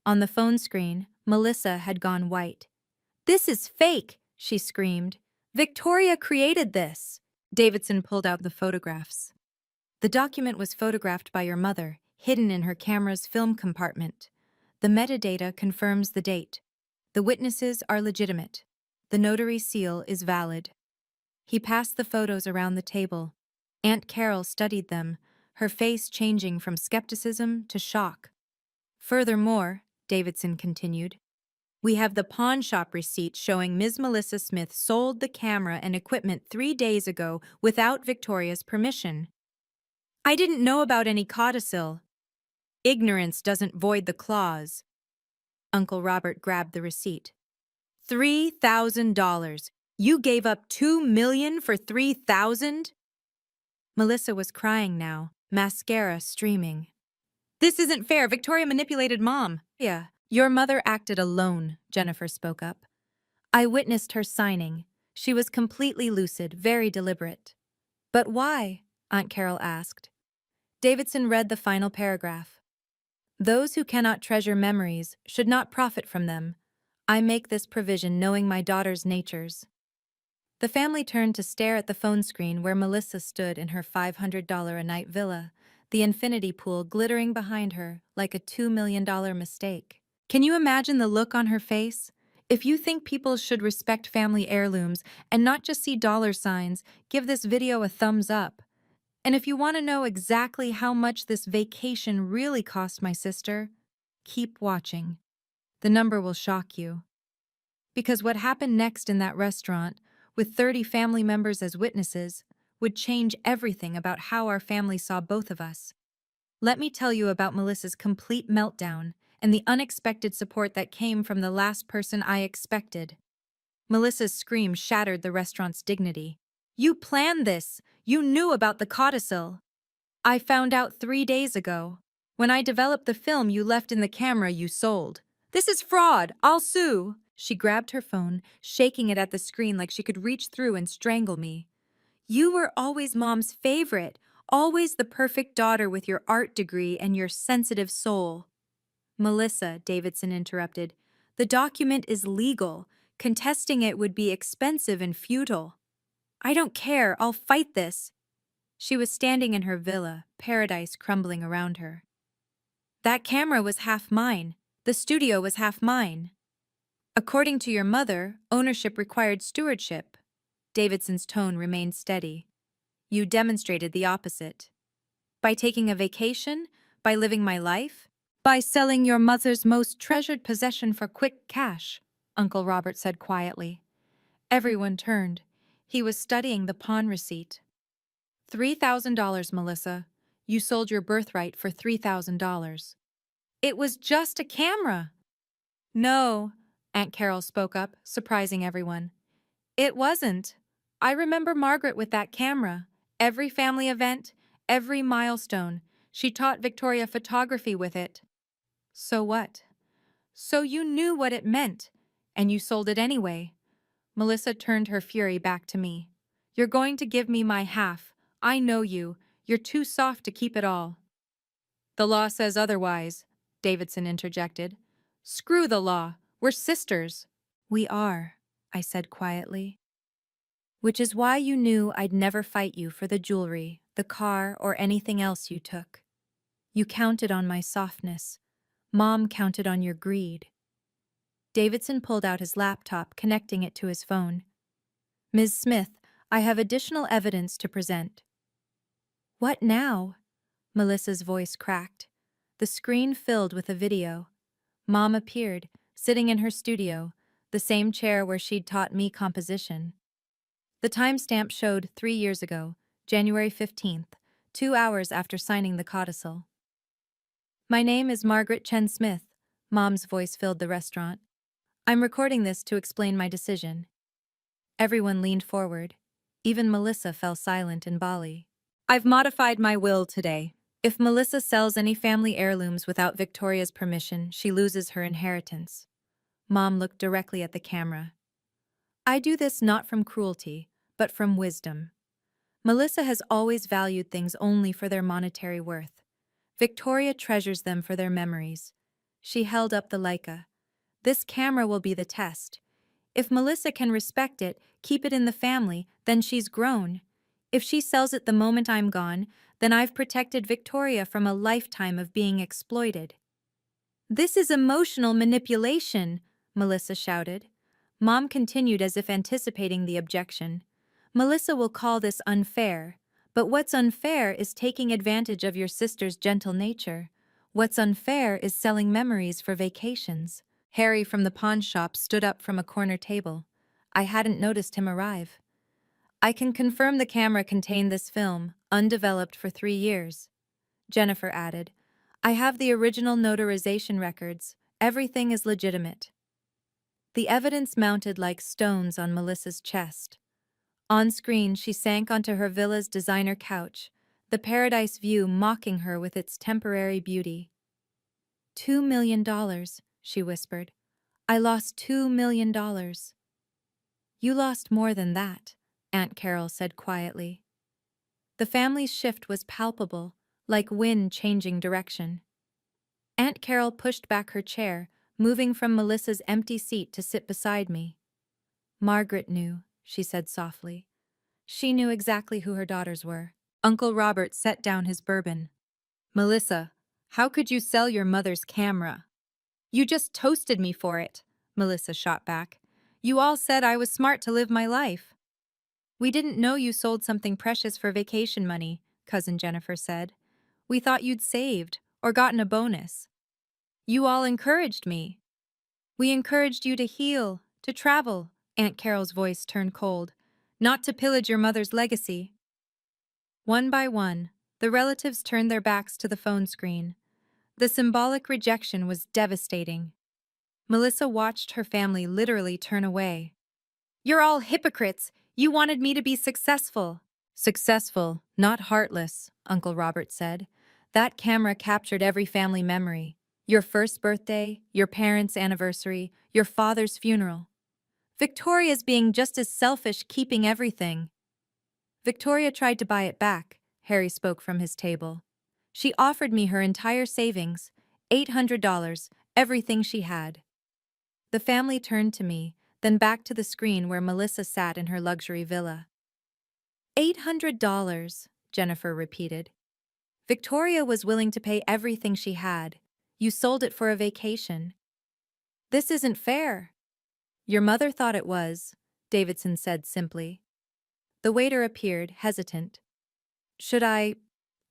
On the phone screen, Melissa had gone white. This is fake, she screamed. Victoria created this. Davidson pulled out the photographs. The document was photographed by your mother, hidden in her camera's film compartment. The metadata confirms the date. The witnesses are legitimate. The notary seal is valid. He passed the photos around the table. Aunt Carol studied them, her face changing from skepticism to shock. Furthermore, Davidson continued, we have the pawn shop receipt showing Ms. Melissa Smith sold the camera and equipment 3 days ago without Victoria's permission. I didn't know about any codicil. Ignorance doesn't void the clause. Uncle Robert grabbed the receipt. $3,000. You gave up $2 million for $3,000? Melissa was crying now, mascara streaming. This isn't fair. Victoria manipulated Mom. Yeah. Your mother acted alone, Jennifer spoke up. I witnessed her signing. She was completely lucid, very deliberate. But why? Aunt Carol asked. Davidson read the final paragraph. Those who cannot treasure memories should not profit from them. I make this provision knowing my daughter's natures. The family turned to stare at the phone screen where Melissa stood in her $500 a night villa, the infinity pool glittering behind her like a $2 million mistake. Can you imagine the look on her face? If you think people should respect family heirlooms and not just see dollar signs, give this video a thumbs up. And if you want to know exactly how much this vacation really cost my sister, keep watching. The number will shock you. Because what happened next in that restaurant, with 30 family members as witnesses, would change everything about how our family saw both of us. Let me tell you about Melissa's complete meltdown and the unexpected support that came from the last person I expected. Melissa's scream shattered the restaurant's dignity. You planned this! You knew about the codicil! I found out 3 days ago. When I developed the film you left in the camera you sold. This is fraud! I'll sue! She grabbed her phone, shaking it at the screen like she could reach through and strangle me. You were always Mom's favorite, always the perfect daughter with your art degree and your sensitive soul. Melissa, Davidson interrupted, the document is legal. Contesting it would be expensive and futile. I don't care, I'll fight this. She was standing in her villa, paradise crumbling around her. That camera was half mine. The studio was half mine. According to your mother, ownership required stewardship. Davidson's tone remained steady. You demonstrated the opposite. By taking a vacation? By living my life? By selling your mother's most treasured possession for quick cash, Uncle Robert said quietly. Everyone turned. He was studying the pawn receipt. $3,000, Melissa. You sold your birthright for $3,000. It was just a camera. No, Aunt Carol spoke up, surprising everyone. It wasn't. I remember Margaret with that camera. Every family event, every milestone. She taught Victoria photography with it. So what? So you knew what it meant, and you sold it anyway. Melissa turned her fury back to me. You're going to give me my half. I know you. You're too soft to keep it all. The law says otherwise, Davidson interjected. Screw the law. We're sisters. We are, I said quietly. Which is why you knew I'd never fight you for the jewelry, the car, or anything else you took. You counted on my softness. Mom counted on your greed. Davidson pulled out his laptop, connecting it to his phone. Ms. Smith, I have additional evidence to present. What now? Melissa's voice cracked. The screen filled with a video. Mom appeared, sitting in her studio, the same chair where she'd taught me composition. The timestamp showed 3 years ago, January 15th, 2 hours after signing the codicil. My name is Margaret Chen Smith, Mom's voice filled the restaurant. I'm recording this to explain my decision. Everyone leaned forward. Even Melissa fell silent in Bali. I've modified my will today. If Melissa sells any family heirlooms without Victoria's permission, she loses her inheritance. Mom looked directly at the camera. I do this not from cruelty, but from wisdom. Melissa has always valued things only for their monetary worth. Victoria treasures them for their memories. She held up the Leica. This camera will be the test. If Melissa can respect it, keep it in the family, then she's grown. If she sells it the moment I'm gone, then I've protected Victoria from a lifetime of being exploited. This is emotional manipulation, Melissa shouted. Mom continued as if anticipating the objection. Melissa will call this unfair, but what's unfair is taking advantage of your sister's gentle nature. What's unfair is selling memories for vacations. Harry from the pawn shop stood up from a corner table. I hadn't noticed him arrive. I can confirm the camera contained this film, undeveloped for 3 years. Jennifer added, I have the original notarization records. Everything is legitimate. The evidence mounted like stones on Melissa's chest. On screen, she sank onto her villa's designer couch, the paradise view mocking her with its temporary beauty. $2 million, she whispered. I lost $2 million. You lost more than that, Aunt Carol said quietly. The family's shift was palpable, like wind changing direction. Aunt Carol pushed back her chair, moving from Melissa's empty seat to sit beside me. Margaret knew, she said softly. She knew exactly who her daughters were. Uncle Robert set down his bourbon. Melissa, how could you sell your mother's camera? You just toasted me for it, Melissa shot back. You all said I was smart to live my life. We didn't know you sold something precious for vacation money, Cousin Jennifer said. We thought you'd saved or gotten a bonus. You all encouraged me. We encouraged you to heal, to travel, Aunt Carol's voice turned cold, not to pillage your mother's legacy. One by one, the relatives turned their backs to the phone screen. The symbolic rejection was devastating. Melissa watched her family literally turn away. You're all hypocrites. You wanted me to be successful. Successful, not heartless, Uncle Robert said. That camera captured every family memory. Your first birthday, your parents' anniversary, your father's funeral. Victoria's being just as selfish keeping everything. Victoria tried to buy it back, Harry spoke from his table. She offered me her entire savings, $800, everything she had. The family turned to me, then back to the screen where Melissa sat in her luxury villa. $800, Jennifer repeated. Victoria was willing to pay everything she had. You sold it for a vacation. This isn't fair. Your mother thought it was, Davidson said simply. The waiter appeared, hesitant. Should I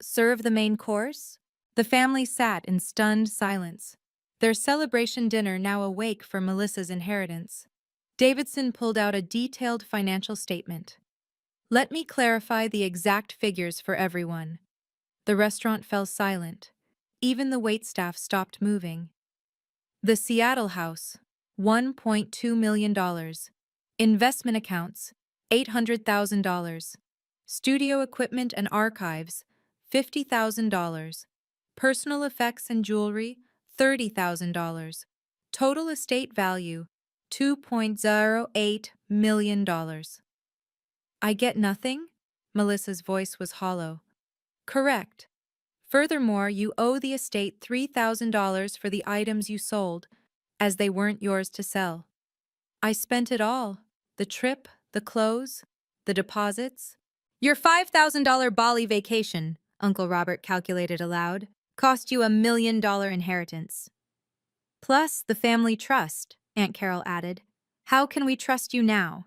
serve the main course? The family sat in stunned silence, their celebration dinner now awake for Melissa's inheritance. Davidson pulled out a detailed financial statement. Let me clarify the exact figures for everyone. The restaurant fell silent. Even the waitstaff stopped moving. The Seattle house, $1.2 million. Investment accounts, $800,000. Studio equipment and archives, $50,000. Personal effects and jewelry, $30,000. Total estate value, $2.08 million. I get nothing? Melissa's voice was hollow. Correct. Furthermore, you owe the estate $3,000 for the items you sold, as they weren't yours to sell. I spent it all. The trip, the clothes, the deposits. Your $5,000 Bali vacation, Uncle Robert calculated aloud, cost you $1 million inheritance. Plus the family trust, Aunt Carol added. How can we trust you now?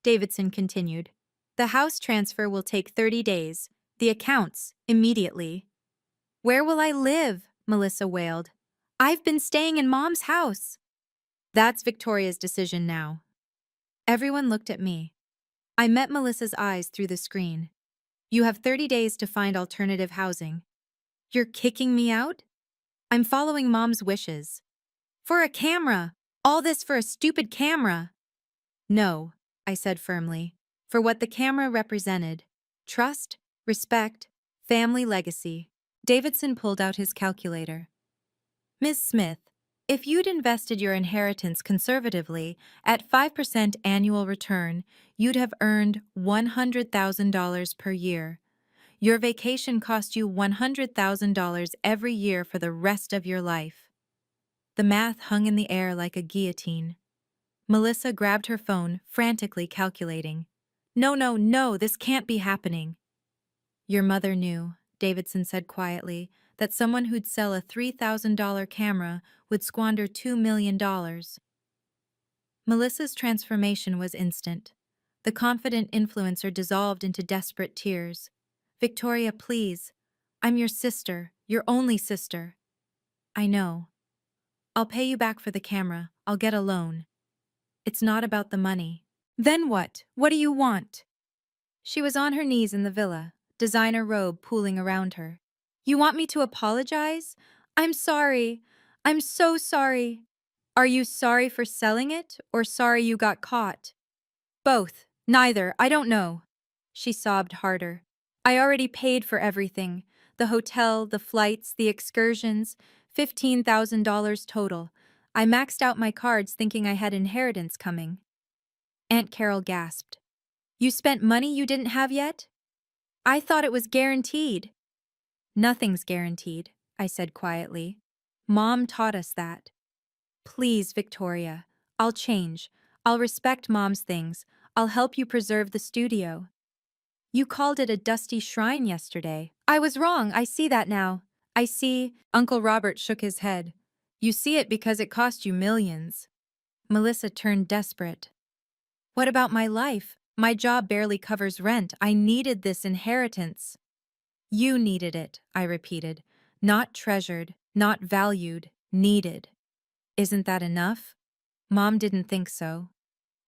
Davidson continued. The house transfer will take 30 days, the accounts immediately. Where will I live? Melissa wailed. I've been staying in Mom's house. That's Victoria's decision now. Everyone looked at me. I met Melissa's eyes through the screen. You have 30 days to find alternative housing. You're kicking me out? I'm following Mom's wishes. For a camera! All this for a stupid camera! No, I said firmly, for what the camera represented. Trust, respect, family legacy. Davidson pulled out his calculator. Ms. Smith, if you'd invested your inheritance conservatively at 5% annual return, you'd have earned $100,000 per year. Your vacation cost you $100,000 every year for the rest of your life. The math hung in the air like a guillotine. Melissa grabbed her phone, frantically calculating. No, this can't be happening. Your mother knew, Davidson said quietly, that someone who'd sell a $3,000 camera would squander $2 million. Melissa's transformation was instant. The confident influencer dissolved into desperate tears. Victoria, please. I'm your sister, your only sister. I know. I'll pay you back for the camera. I'll get a loan. It's not about the money. Then what? What do you want? She was on her knees in the villa, designer robe pooling around her. You want me to apologize? I'm sorry. I'm so sorry. Are you sorry for selling it or sorry you got caught? Both. Neither. I don't know. She sobbed harder. I already paid for everything. The hotel, the flights, the excursions. $15,000 total. I maxed out my cards thinking I had inheritance coming. Aunt Carol gasped. You spent money you didn't have yet? I thought it was guaranteed. Nothing's guaranteed, I said quietly. Mom taught us that. Please, Victoria. I'll change. I'll respect Mom's things. I'll help you preserve the studio. You called it a dusty shrine yesterday. I was wrong, I see that now. I see. Uncle Robert shook his head. You see it because it cost you millions. Melissa turned desperate. What about my life? My job barely covers rent. I needed this inheritance. You needed it, I repeated. Not treasured, not valued, needed. Isn't that enough? Mom didn't think so.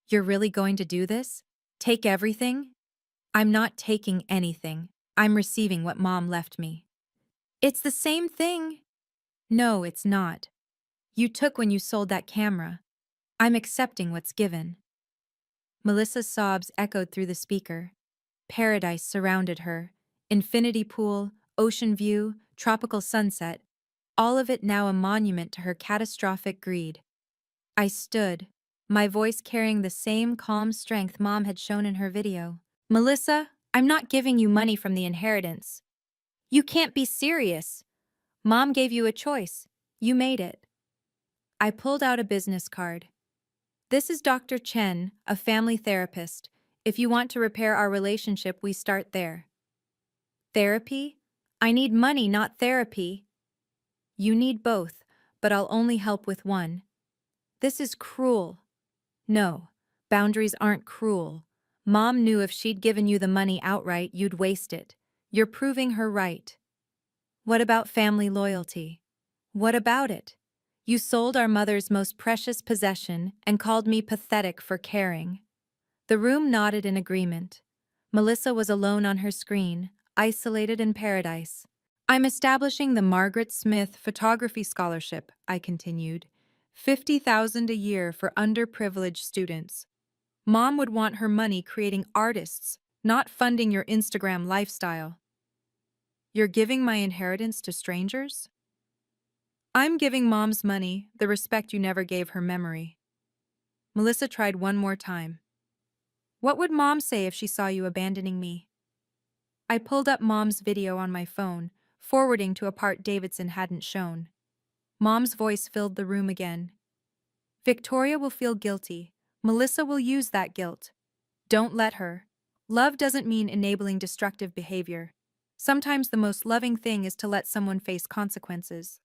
You're really going to do this? Take everything? I'm not taking anything. I'm receiving what Mom left me. It's the same thing. No, it's not. You took when you sold that camera. I'm accepting what's given. Melissa's sobs echoed through the speaker. Paradise surrounded her. Infinity pool, ocean view, tropical sunset. All of it now a monument to her catastrophic greed. I stood, my voice carrying the same calm strength Mom had shown in her video. Melissa, I'm not giving you money from the inheritance. You can't be serious. Mom gave you a choice. You made it. I pulled out a business card. This is Dr. Chen, a family therapist. If you want to repair our relationship, we start there. Therapy? I need money, not therapy. You need both, but I'll only help with one. This is cruel. No, boundaries aren't cruel. Mom knew if she'd given you the money outright, you'd waste it. You're proving her right. What about family loyalty? What about it? You sold our mother's most precious possession and called me pathetic for caring. The room nodded in agreement. Melissa was alone on her screen, isolated in paradise. I'm establishing the Margaret Smith Photography Scholarship, I continued. $50,000 a year for underprivileged students. Mom would want her money creating artists, not funding your Instagram lifestyle. You're giving my inheritance to strangers? I'm giving Mom's money the respect you never gave her memory. Melissa tried one more time. What would Mom say if she saw you abandoning me? I pulled up Mom's video on my phone, forwarding to a part Davidson hadn't shown. Mom's voice filled the room again. Victoria will feel guilty. Melissa will use that guilt. Don't let her. Love doesn't mean enabling destructive behavior. Sometimes the most loving thing is to let someone face consequences.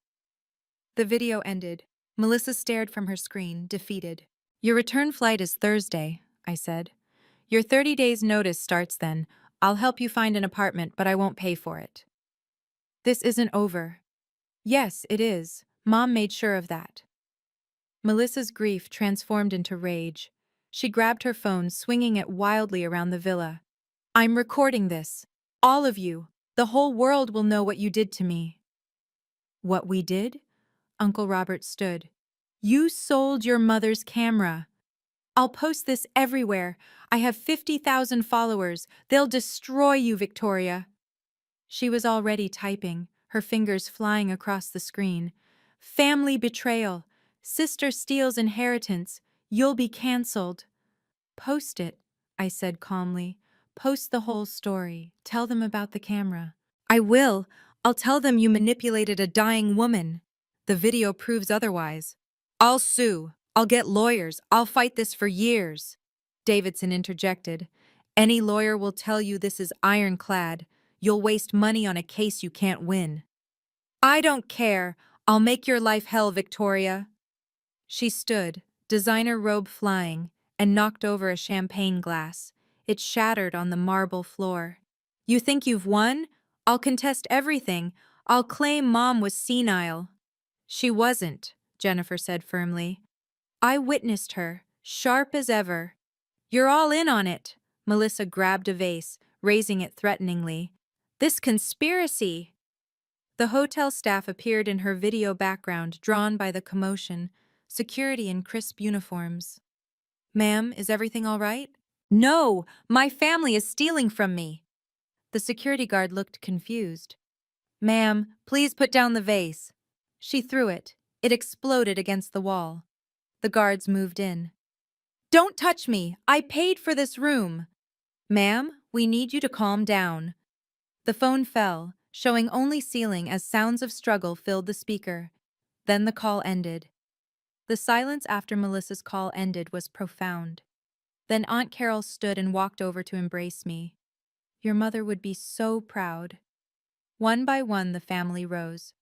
The video ended. Melissa stared from her screen, defeated. Your return flight is Thursday, I said. Your 30 days notice starts then. I'll help you find an apartment, but I won't pay for it. This isn't over. Yes, it is. Mom made sure of that. Melissa's grief transformed into rage. She grabbed her phone, swinging it wildly around the villa. I'm recording this. All of you. The whole world will know what you did to me. What we did? Uncle Robert stood. You sold your mother's camera. I'll post this everywhere. I have 50,000 followers. They'll destroy you, Victoria. She was already typing, her fingers flying across the screen. Family betrayal. Sister steals inheritance. You'll be cancelled. Post it, I said calmly. Post the whole story. Tell them about the camera. I will. I'll tell them you manipulated a dying woman. The video proves otherwise. I'll sue. I'll get lawyers. I'll fight this for years. Davidson interjected. Any lawyer will tell you this is ironclad. You'll waste money on a case you can't win. I don't care. I'll make your life hell, Victoria. She stood, designer robe flying, and knocked over a champagne glass. It shattered on the marble floor. You think you've won? I'll contest everything. I'll claim Mom was senile. She wasn't, Jennifer said firmly. I witnessed her, sharp as ever. You're all in on it. Melissa grabbed a vase, raising it threateningly. This conspiracy! The hotel staff appeared in her video background, drawn by the commotion, security in crisp uniforms. Ma'am, is everything all right? No, my family is stealing from me. The security guard looked confused. Ma'am, please put down the vase. She threw it. It exploded against the wall. The guards moved in. "Don't touch me! I paid for this room!" "Ma'am, we need you to calm down." The phone fell, showing only ceiling as sounds of struggle filled the speaker. Then the call ended. The silence after Melissa's call ended was profound. Then Aunt Carol stood and walked over to embrace me. "Your mother would be so proud." One by one, the family rose.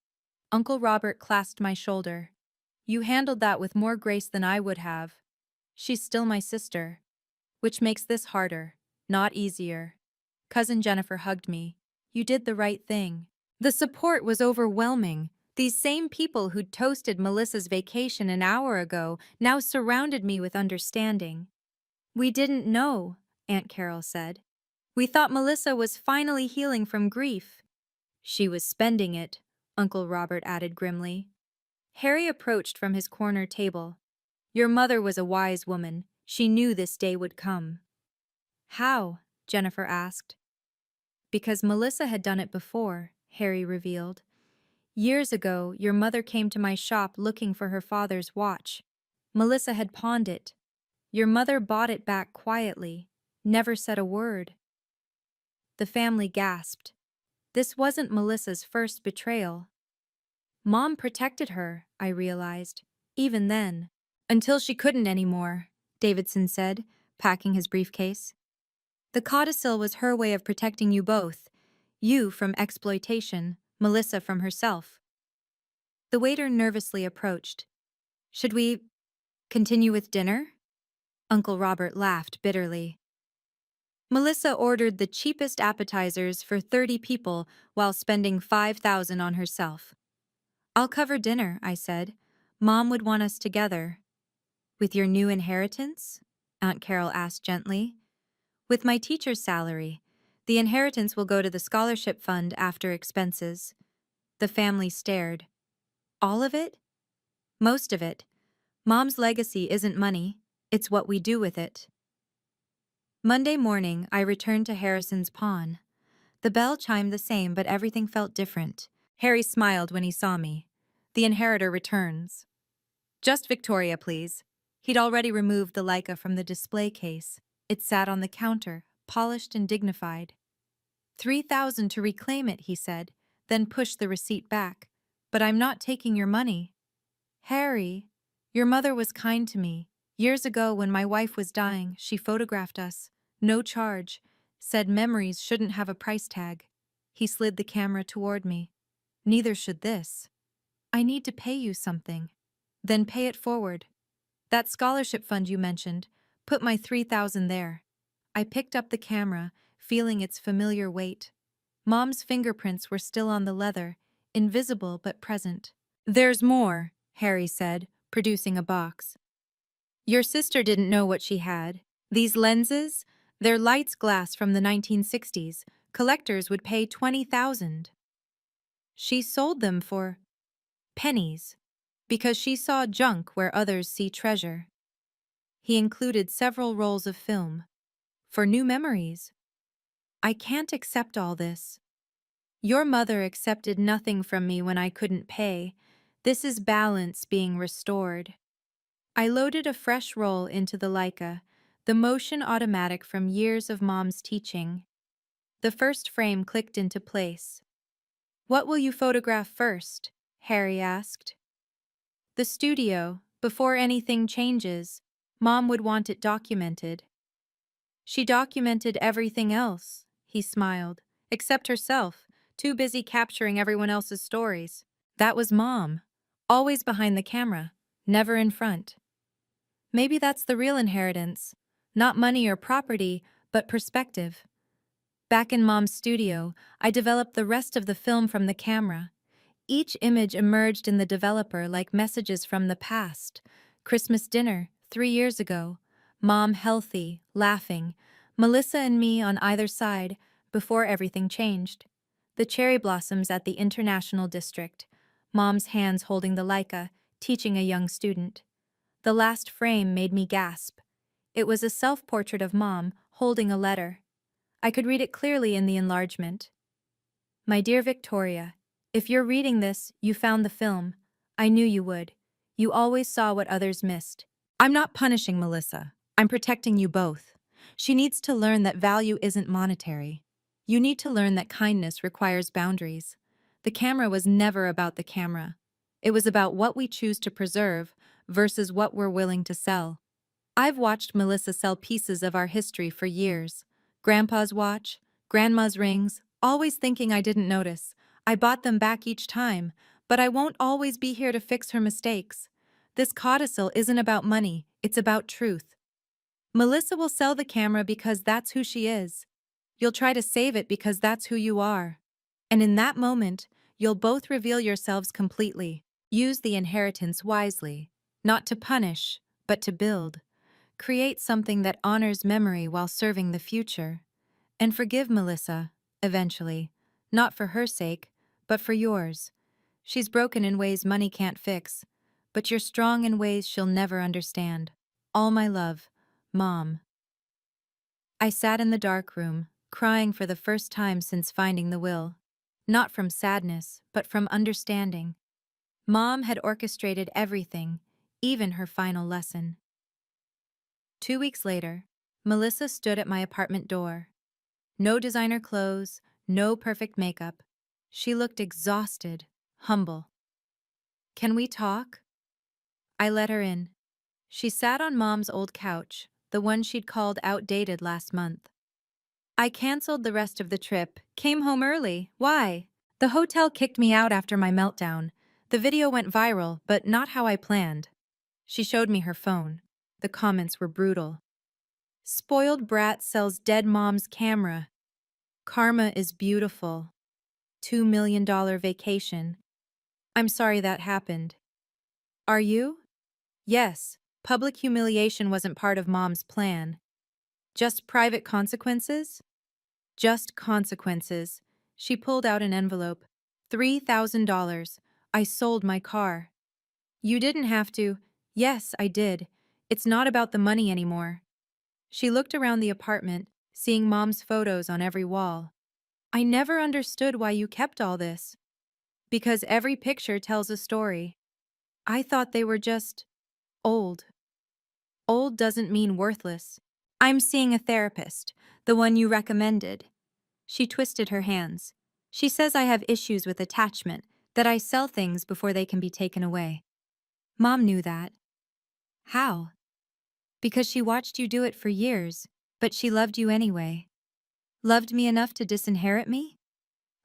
Uncle Robert clasped my shoulder. "You handled that with more grace than I would have." "She's still my sister." "Which makes this harder, not easier." Cousin Jennifer hugged me. "You did the right thing." The support was overwhelming. These same people who'd toasted Melissa's vacation an hour ago now surrounded me with understanding. "We didn't know," Aunt Carol said. "We thought Melissa was finally healing from grief." "She was spending it," Uncle Robert added grimly. Harry approached from his corner table. "Your mother was a wise woman. She knew this day would come." "How?" Jennifer asked. "Because Melissa had done it before," Harry revealed. "Years ago, your mother came to my shop looking for her father's watch. Melissa had pawned it. Your mother bought it back quietly, never said a word." The family gasped. This wasn't Melissa's first betrayal. Mom protected her, I realized, even then. "Until she couldn't anymore," Davidson said, packing his briefcase. "The codicil was her way of protecting you both. You from exploitation, Melissa from herself." The waiter nervously approached. "Should we continue with dinner?" Uncle Robert laughed bitterly. "Melissa ordered the cheapest appetizers for 30 people while spending $5,000 on herself." "I'll cover dinner," I said. "Mom would want us together." "With your new inheritance?" Aunt Carol asked gently. "With my teacher's salary. The inheritance will go to the scholarship fund after expenses." The family stared. "All of it?" "Most of it. Mom's legacy isn't money, it's what we do with it." Monday morning, I returned to Harrison's pawn. The bell chimed the same, but everything felt different. Harry smiled when he saw me. "The inheritor returns." "Just Victoria, please." He'd already removed the Leica from the display case. It sat on the counter, polished and dignified. "$3,000 to reclaim it," he said, then pushed the receipt back. "But I'm not taking your money." "Harry, your mother was kind to me. Years ago when my wife was dying, she photographed us. No charge. Said memories shouldn't have a price tag." He slid the camera toward me. "Neither should this. I need to pay you something." "Then pay it forward. That scholarship fund you mentioned, put my $3,000 there." I picked up the camera, feeling its familiar weight. Mom's fingerprints were still on the leather, invisible but present. "There's more," Harry said, producing a box. "Your sister didn't know what she had. These lenses, they're Leitz glass from the 1960s. Collectors would pay $20,000. She sold them for pennies, because she saw junk where others see treasure." He included several rolls of film. "For new memories." "I can't accept all this." "Your mother accepted nothing from me when I couldn't pay. This is balance being restored." I loaded a fresh roll into the Leica, the motion automatic from years of Mom's teaching. The first frame clicked into place. "What will you photograph first?" Harry asked. "The studio, before anything changes. Mom would want it documented." "She documented everything else," he smiled, "except herself, too busy capturing everyone else's stories. That was Mom, always behind the camera, never in front." "Maybe that's the real inheritance. Not money or property, but perspective." Back in Mom's studio, I developed the rest of the film from the camera. Each image emerged in the developer like messages from the past. Christmas dinner, 3 years ago. Mom healthy, laughing. Melissa and me on either side, before everything changed. The cherry blossoms at the International District. Mom's hands holding the Leica, teaching a young student. The last frame made me gasp. It was a self-portrait of Mom, holding a letter. I could read it clearly in the enlargement. "My dear Victoria, if you're reading this, you found the film. I knew you would. You always saw what others missed. I'm not punishing Melissa. I'm protecting you both. She needs to learn that value isn't monetary. You need to learn that kindness requires boundaries. The camera was never about the camera. It was about what we choose to preserve versus what we're willing to sell. I've watched Melissa sell pieces of our history for years. Grandpa's watch, grandma's rings, always thinking I didn't notice. I bought them back each time, but I won't always be here to fix her mistakes. This codicil isn't about money, it's about truth. Melissa will sell the camera because that's who she is. You'll try to save it because that's who you are. And in that moment, you'll both reveal yourselves completely. Use the inheritance wisely, not to punish, but to build. Create something that honors memory while serving the future. And forgive Melissa, eventually, not for her sake, but for yours. She's broken in ways money can't fix, but you're strong in ways she'll never understand. All my love, Mom. I sat in the dark room, crying for the first time since finding the will. Not from sadness, but from understanding. Mom had orchestrated everything, even her final lesson. 2 weeks later, Melissa stood at my apartment door. No designer clothes, no perfect makeup. She looked exhausted, humble. Can we talk? I let her in. She sat on Mom's old couch, the one she'd called outdated last month. I canceled the rest of the trip, came home early. Why? The hotel kicked me out after my meltdown. The video went viral, but not how I planned. She showed me her phone. The comments were brutal. Spoiled brat sells dead mom's camera. Karma is beautiful. $2 million vacation. I'm sorry that happened. Are you? Yes, public humiliation wasn't part of Mom's plan. Just private consequences? Just consequences. She pulled out an envelope. $3,000. I sold my car. You didn't have to. Yes, I did. It's not about the money anymore. She looked around the apartment, seeing Mom's photos on every wall. I never understood why you kept all this. Because every picture tells a story. I thought they were just old. Old doesn't mean worthless. I'm seeing a therapist, the one you recommended. She twisted her hands. She says I have issues with attachment, that I sell things before they can be taken away. Mom knew that. How? Because she watched you do it for years, but she loved you anyway. Loved me enough to disinherit me?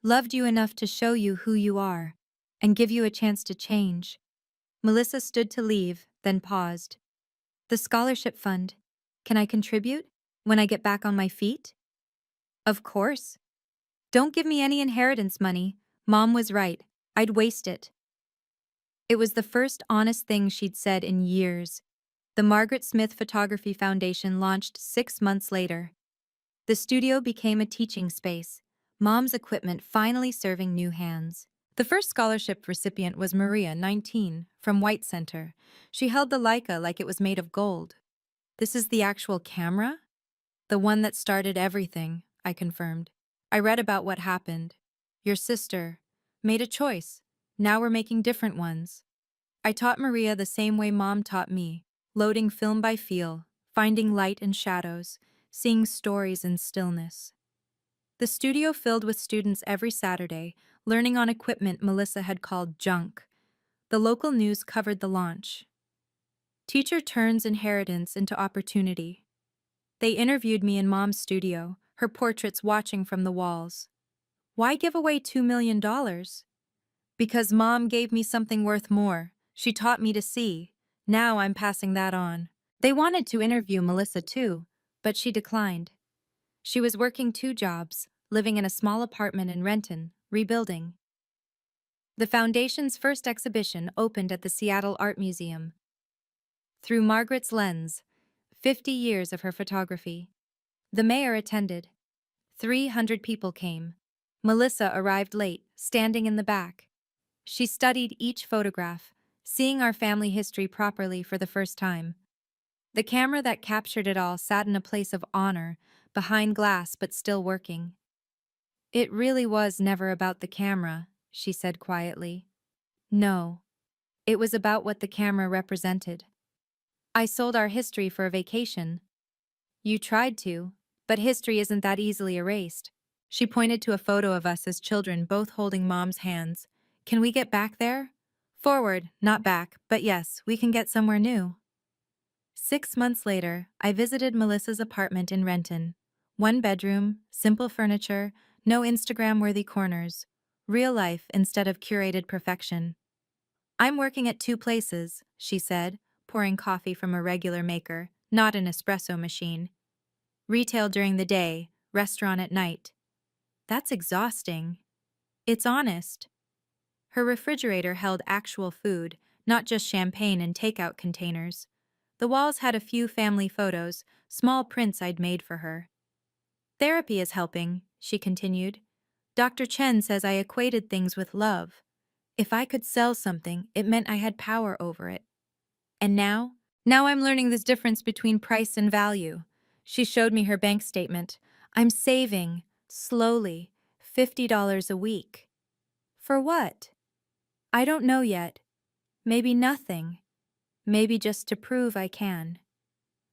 Loved you enough to show you who you are, and give you a chance to change. Melissa stood to leave, then paused. The scholarship fund. Can I contribute? When I get back on my feet? Of course. Don't give me any inheritance money. Mom was right. I'd waste it. It was the first honest thing she'd said in years. The Margaret Smith Photography Foundation launched 6 months later. The studio became a teaching space, Mom's equipment finally serving new hands. The first scholarship recipient was Maria, 19, from White Center. She held the Leica like it was made of gold. This is the actual camera? The one that started everything, I confirmed. I read about what happened. Your sister made a choice. Now we're making different ones. I taught Maria the same way Mom taught me, loading film by feel, finding light in shadows, seeing stories in stillness. The studio filled with students every Saturday, learning on equipment Melissa had called junk. The local news covered the launch. Teacher turns inheritance into opportunity. They interviewed me in Mom's studio, her portraits watching from the walls. Why give away $2 million? Because Mom gave me something worth more. She taught me to see. Now I'm passing that on. They wanted to interview Melissa too, but she declined. She was working 2 jobs, living in a small apartment in Renton, rebuilding. The Foundation's first exhibition opened at the Seattle Art Museum. Through Margaret's lens, 50 years of her photography. The mayor attended. 300 people came. Melissa arrived late, standing in the back. She studied each photograph, seeing our family history properly for the first time. The camera that captured it all sat in a place of honor, behind glass but still working. It really was never about the camera, she said quietly. No. It was about what the camera represented. I sold our history for a vacation. You tried to, but history isn't that easily erased. She pointed to a photo of us as children, both holding Mom's hands. Can we get back there? Forward, not back, but yes, we can get somewhere new. 6 months later, I visited Melissa's apartment in Renton. One bedroom, simple furniture, no Instagram-worthy corners. Real life instead of curated perfection. I'm working at 2 places, she said, pouring coffee from a regular maker, not an espresso machine. Retail during the day, restaurant at night. That's exhausting. It's honest. Her refrigerator held actual food, not just champagne and takeout containers. The walls had a few family photos, small prints I'd made for her. Therapy is helping, she continued. Dr. Chen says I equated things with love. If I could sell something, it meant I had power over it. And now? Now I'm learning this difference between price and value. She showed me her bank statement. I'm saving, slowly, $50 a week. For what? I don't know yet. Maybe nothing. Maybe just to prove I can.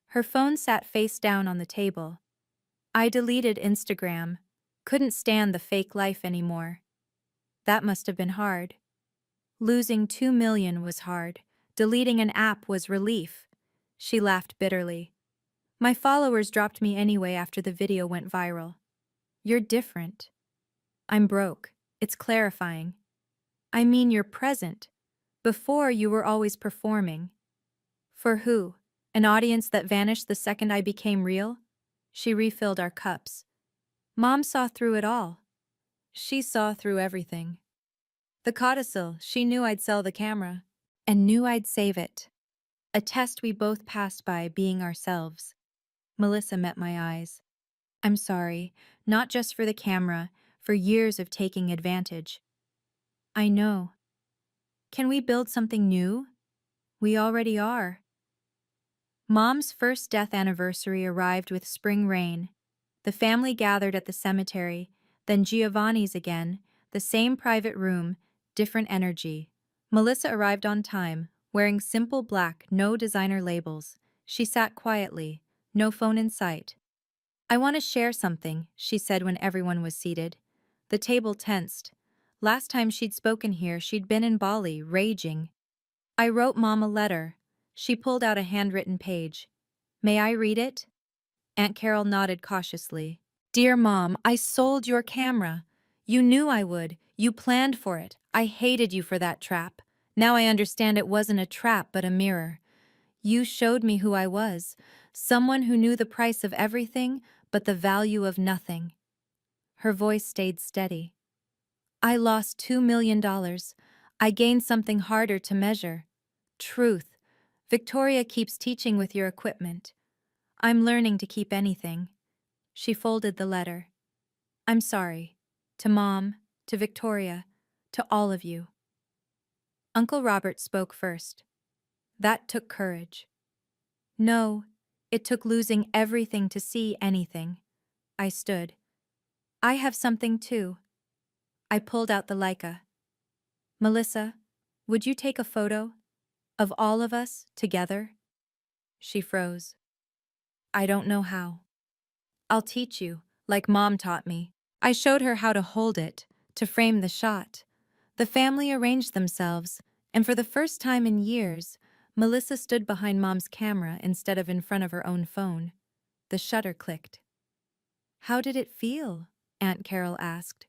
Her phone sat face down on the table. I deleted Instagram. Couldn't stand the fake life anymore. That must have been hard. Losing 2 million was hard. Deleting an app was relief. She laughed bitterly. My followers dropped me anyway after the video went viral. You're different. I'm broke. It's clarifying. I mean, you're present. Before, you were always performing. For who? An audience that vanished the second I became real? She refilled our cups. Mom saw through it all. She saw through everything. The codicil, she knew I'd sell the camera. And knew I'd save it. A test we both passed by being ourselves. Melissa met my eyes. I'm sorry, not just for the camera, for years of taking advantage. I know. Can we build something new? We already are. Mom's first death anniversary arrived with spring rain. The family gathered at the cemetery, then Giovanni's again, the same private room, different energy. Melissa arrived on time, wearing simple black, no designer labels. She sat quietly, no phone in sight. I want to share something, she said when everyone was seated. The table tensed. Last time she'd spoken here, she'd been in Bali, raging. I wrote Mom a letter. She pulled out a handwritten page. May I read it? Aunt Carol nodded cautiously. Dear Mom, I sold your camera. You knew I would. You planned for it. I hated you for that trap. Now I understand it wasn't a trap but a mirror. You showed me who I was, someone who knew the price of everything but the value of nothing. Her voice stayed steady. I lost $2 million. I gained something harder to measure. Truth. Victoria keeps teaching with your equipment. I'm learning to keep anything. She folded the letter. I'm sorry. To Mom, to Victoria, to all of you. Uncle Robert spoke first. That took courage. No, it took losing everything to see anything. I stood. I have something too. I pulled out the Leica. Melissa, would you take a photo? Of all of us, together? She froze. I don't know how. I'll teach you, like Mom taught me. I showed her how to hold it, to frame the shot. The family arranged themselves, and for the first time in years, Melissa stood behind Mom's camera instead of in front of her own phone. The shutter clicked. How did it feel? Aunt Carol asked.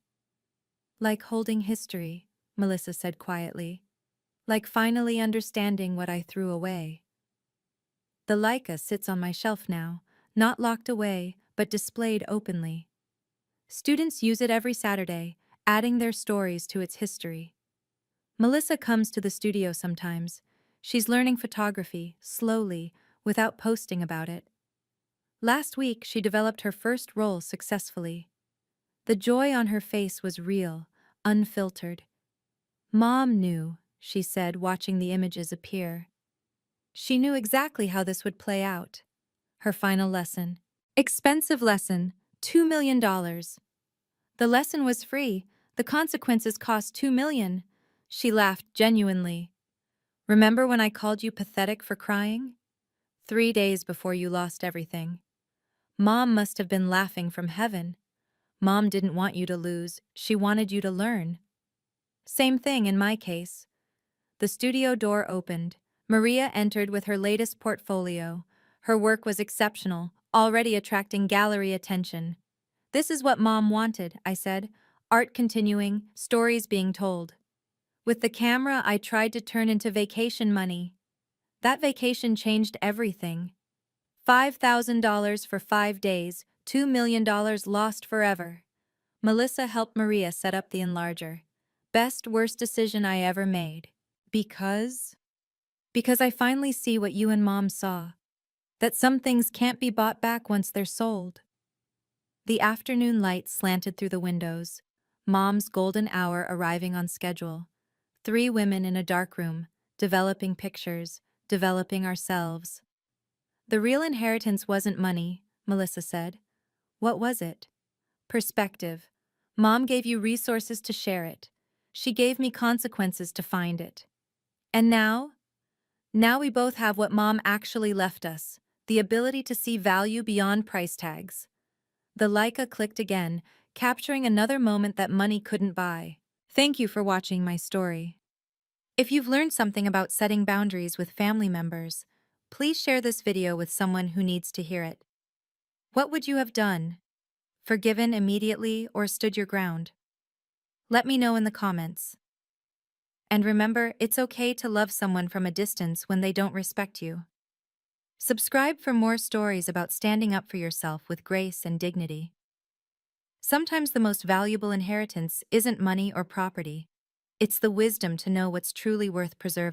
Like holding history, Melissa said quietly. Like finally understanding what I threw away. The Leica sits on my shelf now, not locked away, but displayed openly. Students use it every Saturday, adding their stories to its history. Melissa comes to the studio sometimes. She's learning photography, slowly, without posting about it. Last week, she developed her first roll successfully. The joy on her face was real, unfiltered. Mom knew, she said, watching the images appear. She knew exactly how this would play out. Her final lesson. Expensive lesson, $2 million. The lesson was free. The consequences cost $2 million. She laughed genuinely. Remember when I called you pathetic for crying? 3 days before you lost everything. Mom must have been laughing from heaven. Mom didn't want you to lose, she wanted you to learn. Same thing in my case. The studio door opened. Maria entered with her latest portfolio. Her work was exceptional, already attracting gallery attention. This is what Mom wanted, I said. Art continuing, stories being told. With the camera, I tried to turn into vacation money. That vacation changed everything. $5,000 for 5 days, $2 million lost forever. Melissa helped Maria set up the enlarger. Best worst decision I ever made. Because? Because I finally see what you and Mom saw. That some things can't be bought back once they're sold. The afternoon light slanted through the windows. Mom's golden hour arriving on schedule. 3 women in a dark room, developing pictures, developing ourselves. The real inheritance wasn't money, Melissa said. What was it? Perspective. Mom gave you resources to share it. She gave me consequences to find it. And now? Now we both have what Mom actually left us, the ability to see value beyond price tags. The Leica clicked again, capturing another moment that money couldn't buy. Thank you for watching my story. If you've learned something about setting boundaries with family members, please share this video with someone who needs to hear it. What would you have done? Forgiven immediately or stood your ground? Let me know in the comments. And remember, it's okay to love someone from a distance when they don't respect you. Subscribe for more stories about standing up for yourself with grace and dignity. Sometimes the most valuable inheritance isn't money or property. It's the wisdom to know what's truly worth preserving.